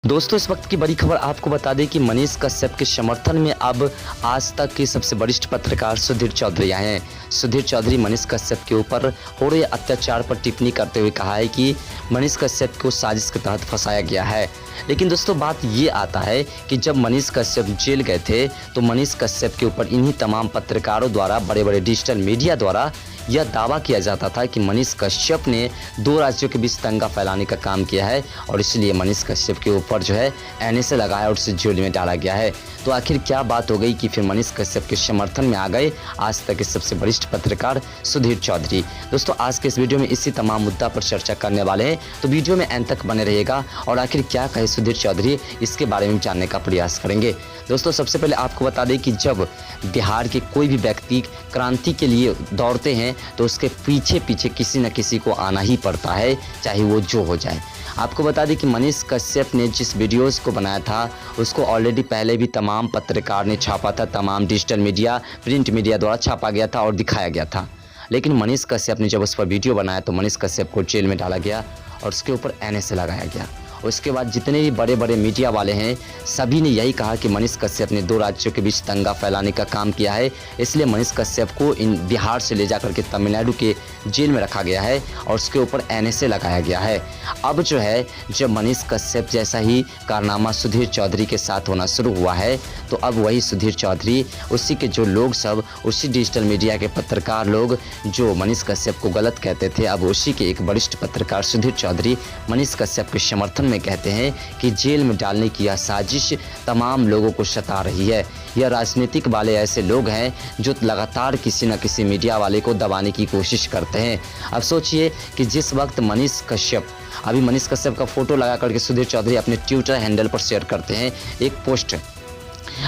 दोस्तों, इस वक्त की बड़ी खबर आपको बता दें कि मनीष कश्यप के समर्थन में अब आज तक के सबसे वरिष्ठ पत्रकार सुधीर चौधरी आए हैं। सुधीर चौधरी मनीष कश्यप के ऊपर हो रहे अत्याचार पर टिप्पणी करते हुए कहा है कि मनीष कश्यप को साजिश के तहत फंसाया गया है। लेकिन दोस्तों, बात ये आता है कि जब मनीष कश्यप जेल गए थे तो मनीष कश्यप के ऊपर इन्हीं तमाम पत्रकारों द्वारा, बड़े बड़े डिजिटल मीडिया द्वारा यह दावा किया जाता था कि मनीष कश्यप ने दो राज्यों के बीच दंगा फैलाने का काम किया है और इसलिए मनीष कश्यप के ऊपर जो है एनएसए लगाया और उसे जेल में डाला गया है। तो आखिर क्या बात हो गई कि फिर मनीष कश्यप के समर्थन में आ गए आज तक के सबसे वरिष्ठ पत्रकार सुधीर चौधरी। दोस्तों, आज के इस वीडियो में इसी तमाम मुद्दा पर चर्चा करने वाले हैं, तो वीडियो में अंत तक बने रहिएगा और आखिर क्या कहे सुधीर चौधरी इसके बारे में जानने का प्रयास करेंगे। दोस्तों, सबसे पहले आपको बता दें कि जब बिहार के कोई भी व्यक्ति क्रांति के लिए दौड़ते हैं तो उसके पीछे पीछे किसी न किसी को आना ही पड़ता है, चाहे वो जो हो जाए। आपको बता दें कि मनीष कश्यप ने जिस वीडियोस को बनाया था उसको ऑलरेडी पहले भी तमाम पत्रकार ने छापा था, तमाम डिजिटल मीडिया, प्रिंट मीडिया द्वारा छापा गया था और दिखाया गया था। लेकिन मनीष कश्यप ने जब उस पर वीडियो बनाया तो मनीष कश्यप को जेल में डाला गया और उसके ऊपर एनएसए लगाया गया। उसके बाद जितने भी बड़े बड़े मीडिया वाले हैं सभी ने यही कहा कि मनीष कश्यप ने दो राज्यों के बीच दंगा फैलाने का काम किया है, इसलिए मनीष कश्यप को इन बिहार से ले जाकर के तमिलनाडु के जेल में रखा गया है और उसके ऊपर एनएसए लगाया गया है। अब जो है, जब मनीष कश्यप जैसा ही कारनामा सुधीर चौधरी के साथ होना शुरू हुआ है तो अब वही सुधीर चौधरी, उसी के जो लोग सब, उसी डिजिटल मीडिया के पत्रकार लोग जो मनीष कश्यप को गलत कहते थे, अब उसी के एक वरिष्ठ पत्रकार सुधीर चौधरी मनीष कश्यप के समर्थन में कहते हैं कि जेल में डालने की यह साजिश तमाम लोगों को सता रही है। यह राजनीतिक वाले ऐसे लोग हैं जो लगातार किसी न किसी मीडिया वाले को दबाने की कोशिश करते हैं। अब सोचिए कि जिस वक्त मनीष कश्यप का फोटो लगा करके सुधीर चौधरी अपने ट्विटर हैंडल पर शेयर करते हैं एक पोस्ट।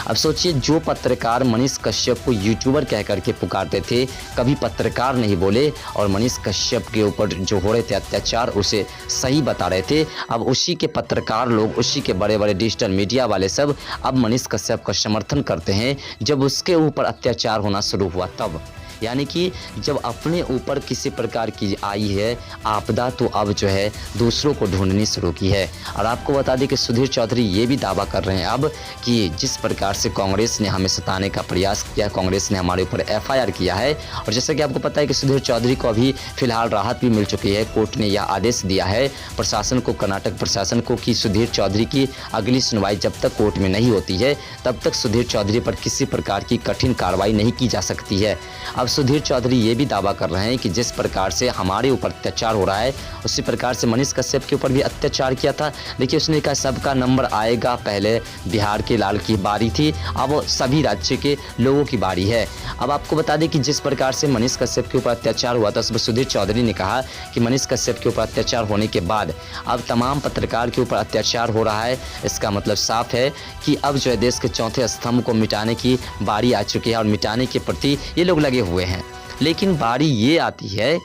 अब सोचिए, जो पत्रकार मनीष कश्यप को यूट्यूबर कह करके पुकारते थे, कभी पत्रकार नहीं बोले और मनीष कश्यप के ऊपर जो हो रहे थे अत्याचार उसे सही बता रहे थे, अब उसी के पत्रकार लोग, उसी के बड़े बड़े डिजिटल मीडिया वाले सब अब मनीष कश्यप का समर्थन करते हैं जब उसके ऊपर अत्याचार होना शुरू हुआ तब। यानी कि जब अपने ऊपर किसी प्रकार की आई है आपदा तो अब जो है दूसरों को ढूंढनी शुरू की है। और आपको बता दें कि सुधीर चौधरी ये भी दावा कर रहे हैं अब कि जिस प्रकार से कांग्रेस ने हमें सताने का प्रयास किया, कांग्रेस ने हमारे ऊपर एफआईआर किया है, और जैसा कि आपको पता है कि सुधीर चौधरी को अभी फिलहाल राहत भी मिल चुकी है। कोर्ट ने यह आदेश दिया है प्रशासन को, कर्नाटक प्रशासन को, कि सुधीर चौधरी की अगली सुनवाई जब तक कोर्ट में नहीं होती है तब तक सुधीर चौधरी पर किसी प्रकार की कठिन कार्रवाई नहीं की जा सकती है। अब सुधीर चौधरी ये भी दावा कर रहे हैं कि जिस प्रकार से हमारे ऊपर अत्याचार हो रहा है उसी प्रकार से मनीष कश्यप के ऊपर भी अत्याचार किया था। देखिए, उसने कहा सबका नंबर आएगा, पहले बिहार के लाल की बारी थी, अब सभी राज्य के लोगों की बारी है। अब आपको बता दें कि जिस प्रकार से मनीष कश्यप के ऊपर अत्याचार हुआ था उस पर सुधीर चौधरी ने कहा कि मनीष कश्यप के ऊपर अत्याचार होने के बाद अब तमाम पत्रकार के ऊपर अत्याचार हो रहा है। इसका मतलब साफ है कि अब जो है देश के चौथे स्तंभ को मिटाने की बारी आ चुकी है और मिटाने के प्रति ये लोग लगे हुए हैं। लेकिन बारी ये आती है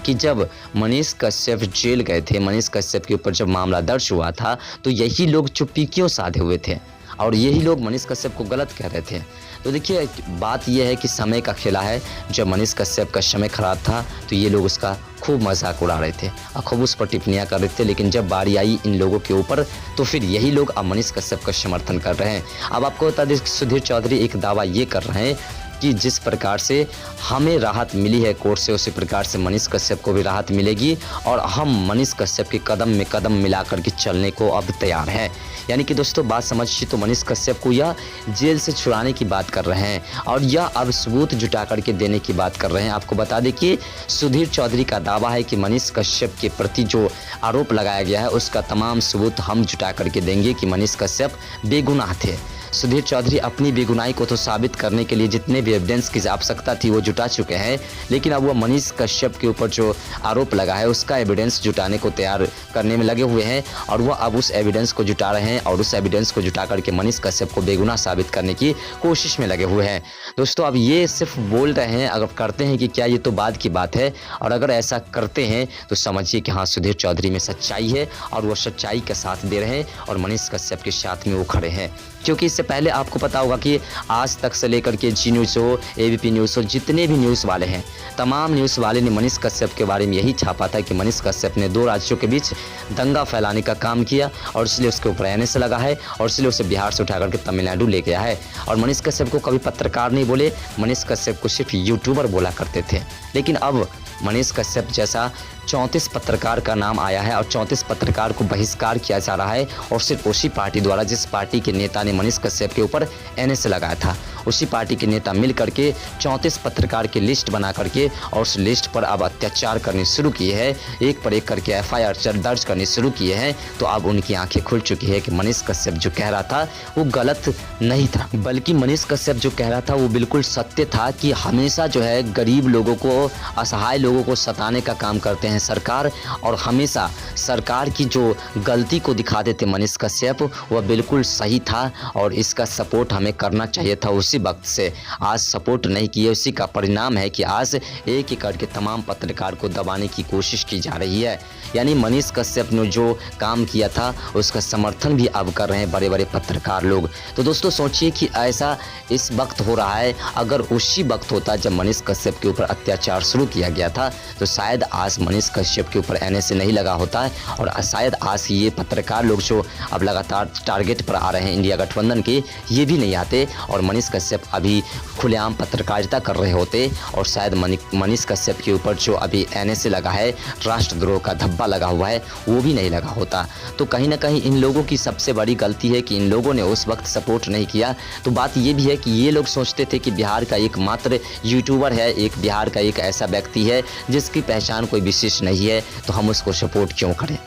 कि जब मनीष कश्यप जेल गए थे, मनीष कश्यप के ऊपर जब मामला दर्ज हुआ था तो यही लोग चुप्पी क्यों साधे हुए थे और यही लोग मनीष कश्यप को गलत कह रहे थे। तो देखिए, बात यह है कि समय का खेला है। जब मनीष कश्यप का समय खराब था तो ये लोग उसका खूब मजाक उड़ा रहे थे और खूब उस पर टिप्पणियां कर रहे थे, लेकिन जब बारी आई इन लोगों के ऊपर तो फिर यही लोग अब मनीष कश्यप का समर्थन कर रहे हैं। अब आपको बता दें सुधीर चौधरी एक दावा ये कर रहे हैं कि जिस प्रकार से हमें राहत मिली है कोर्ट से, उसी प्रकार से मनीष कश्यप को भी राहत मिलेगी और हम मनीष कश्यप के कदम में कदम मिला करके चलने को अब तैयार हैं। यानी कि दोस्तों, बात समझिए तो मनीष कश्यप को यह जेल से छुड़ाने की बात कर रहे हैं और यह अब सबूत जुटा करके देने की बात कर रहे हैं। आपको बता दें कि सुधीर चौधरी का दावा है कि मनीष कश्यप के प्रति जो आरोप लगाया गया है उसका तमाम सबूत हम जुटा करके देंगे कि मनीष कश्यप बेगुनाह थे। सुधीर चौधरी अपनी बेगुनाही को तो साबित करने के लिए जितने भी एविडेंस की आवश्यकता थी वो जुटा चुके हैं, लेकिन अब वो मनीष कश्यप के ऊपर जो आरोप लगा है उसका एविडेंस जुटाने को तैयार करने में लगे हुए हैं और वो अब उस एविडेंस को जुटा रहे हैं और उस एविडेंस को जुटा करके मनीष कश्यप को बेगुनाह साबित करने की कोशिश में लगे हुए हैं। दोस्तों, अब ये सिर्फ बोल रहे हैं, अगर करते हैं कि क्या, ये तो बाद की बात है। और अगर ऐसा करते हैं तो समझिए कि हाँ, सुधीर चौधरी में सच्चाई है और वो सच्चाई का साथ दे रहे हैं और मनीष कश्यप के साथ में वो खड़े हैं, क्योंकि इससे पहले आपको पता होगा कि आज तक से लेकर के जी न्यूज़ हो, एबीपी न्यूज़ हो, जितने भी न्यूज़ वाले हैं, तमाम न्यूज़ वाले ने मनीष कश्यप के बारे में यही छापा था कि मनीष कश्यप ने 2 राज्यों के बीच दंगा फैलाने का काम किया और इसलिए उसके ऊपर एनएसए लगा है और इसलिए उसे बिहार से उठा करके तमिलनाडु ले गया है। और मनीष कश्यप को कभी पत्रकार नहीं बोले, मनीष कश्यप को सिर्फ यूट्यूबर बोला करते थे। लेकिन अब मनीष कश्यप जैसा 34 पत्रकार का नाम आया है और 34 पत्रकार को बहिष्कार किया जा रहा है और सिर्फ उसी पार्टी द्वारा जिस पार्टी के नेता ने मनीष कश्यप के ऊपर एनएसए लगाया था, उसी पार्टी के नेता मिल करके 34 पत्रकार की लिस्ट बना करके और उस लिस्ट पर अब अत्याचार करने शुरू किए हैं, एक पर एक करके एफआईआर दर्ज करने शुरू किए हैं। तो अब उनकी आंखें खुल चुकी है कि मनीष कश्यप जो कह रहा था वो गलत नहीं था, बल्कि मनीष कश्यप जो कह रहा था वो बिल्कुल सत्य था कि हमेशा जो है गरीब लोगों को, असहाय लोगों को सताने का काम करते हैं सरकार, और हमेशा सरकार की जो गलती को दिखाते थे मनीष कश्यप, वह बिल्कुल सही था और इसका सपोर्ट हमें करना चाहिए था उसी वक्त से। आज सपोर्ट नहीं किए, उसी का परिणाम है कि आज एक एक करके तमाम पत्रकार को दबाने की कोशिश की जा रही है। यानी मनीष कश्यप ने जो काम किया था उसका समर्थन भी अब कर रहे हैं बड़े बड़े पत्रकार लोग। तो दोस्तों सोचिए कि ऐसा इस वक्त हो रहा है, अगर उसी वक्त होता जब मनीष कश्यप के ऊपर अत्याचार शुरू किया गया था तो शायद आज मनीष कश्यप के ऊपर एनएसए नहीं लगा होता है और शायद आज ये पत्रकार लोग जो अब लगातार टारगेट पर आ रहे हैं इंडिया गठबंधन के, ये भी नहीं आते और मनीष कश्यप अभी खुलेआम पत्रकारिता कर रहे होते और शायद मनीष कश्यप के ऊपर जो अभी एनएसए लगा है, राष्ट्रद्रोह का धब्बा लगा हुआ है, वो भी नहीं लगा होता। तो कहीं ना कहीं इन लोगों की सबसे बड़ी गलती है कि इन लोगों ने उस वक्त सपोर्ट नहीं किया। तो बात ये भी है कि ये लोग सोचते थे कि बिहार का एकमात्र यूट्यूबर है, एक बिहार का एक ऐसा व्यक्ति है जिसकी पहचान कोई विशेष नहीं है, तो हम उसको सपोर्ट क्यों करें।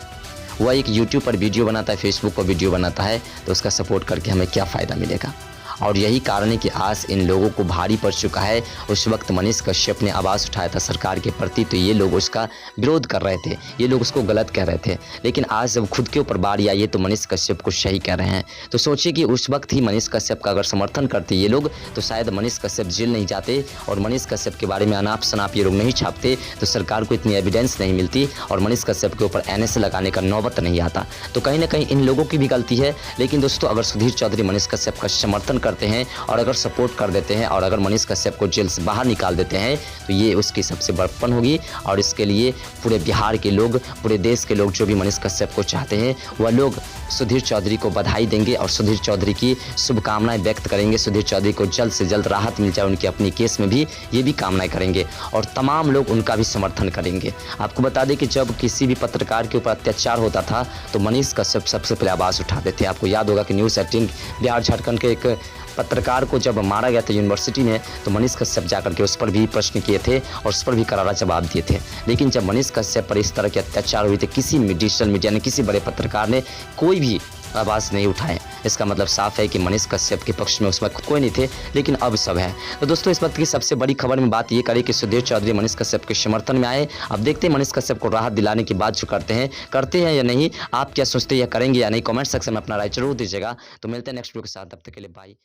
वह एक यूट्यूब पर वीडियो बनाता है, फेसबुक पर वीडियो बनाता है, तो उसका सपोर्ट करके हमें क्या फ़ायदा मिलेगा। और यही कारण है कि आज इन लोगों को भारी पड़ चुका है। उस वक्त मनीष कश्यप ने आवाज़ उठाया था सरकार के प्रति, तो ये लोग उसका विरोध कर रहे थे, ये लोग उसको गलत कह रहे थे। लेकिन आज जब खुद के ऊपर बारी आई है तो मनीष कश्यप को सही कह रहे हैं। तो सोचिए कि उस वक्त ही मनीष कश्यप का अगर समर्थन करते ये लोग तो शायद मनीष कश्यप जेल नहीं जाते और मनीष कश्यप के बारे में अनाप शनाप ये लोग नहीं छापते, तो सरकार को इतनी एविडेंस नहीं मिलती और मनीष कश्यप के ऊपर एनएसए लगाने का नौबत नहीं आता। तो कहीं ना कहीं इन लोगों की भी गलती है। लेकिन दोस्तों अगर सुधीर चौधरी मनीष कश्यप का समर्थन करते हैं और अगर सपोर्ट कर देते हैं और अगर मनीष कश्यप को जेल से बाहर निकाल देते हैं तो ये उसकी सबसे बड़प्पन होगी और इसके लिए पूरे बिहार के लोग, पूरे देश के लोग जो भी मनीष कश्यप को चाहते हैं वह लोग सुधीर चौधरी को बधाई देंगे और सुधीर चौधरी की शुभकामनाएं व्यक्त करेंगे। सुधीर चौधरी को जल्द से जल्द राहत मिल जाए उनकी अपनी केस में भी, ये भी कामनाएं करेंगे और तमाम लोग उनका भी समर्थन करेंगे। आपको बता दें कि जब किसी भी पत्रकार के ऊपर अत्याचार होता था तो मनीष कश्यप सबसे पहले आवाज़ उठाते थे। आपको याद होगा कि न्यूज़ 18 बिहार झारखंड के एक पत्रकार को जब मारा गया था यूनिवर्सिटी में तो मनीष कश्यप जाकर के उस पर भी प्रश्न किए थे और उस पर भी करारा जवाब दिए थे। लेकिन जब मनीष कश्यप पर इस तरह के अत्याचार हुए थे किसी डिजिटल मीडिया ने, किसी बड़े पत्रकार ने कोई भी आवाज़ नहीं उठाए। इसका मतलब साफ है कि मनीष कश्यप के पक्ष में उस वक्त कोई नहीं थे, लेकिन अब सब है। तो दोस्तों इस वक्त की सबसे बड़ी खबर में बात ये करें कि सुधीर चौधरी मनीष कश्यप के समर्थन में आए। अब देखते हैं मनीष कश्यप को राहत दिलाने की बात जो करते हैं या नहीं। आप क्या सोचते हैं, या करेंगे या नहीं, कमेंट सेक्शन में अपना राय जरूर दीजिएगा। तो मिलते हैं नेक्स्ट वीडियो के साथ, तब तक के लिए बाय।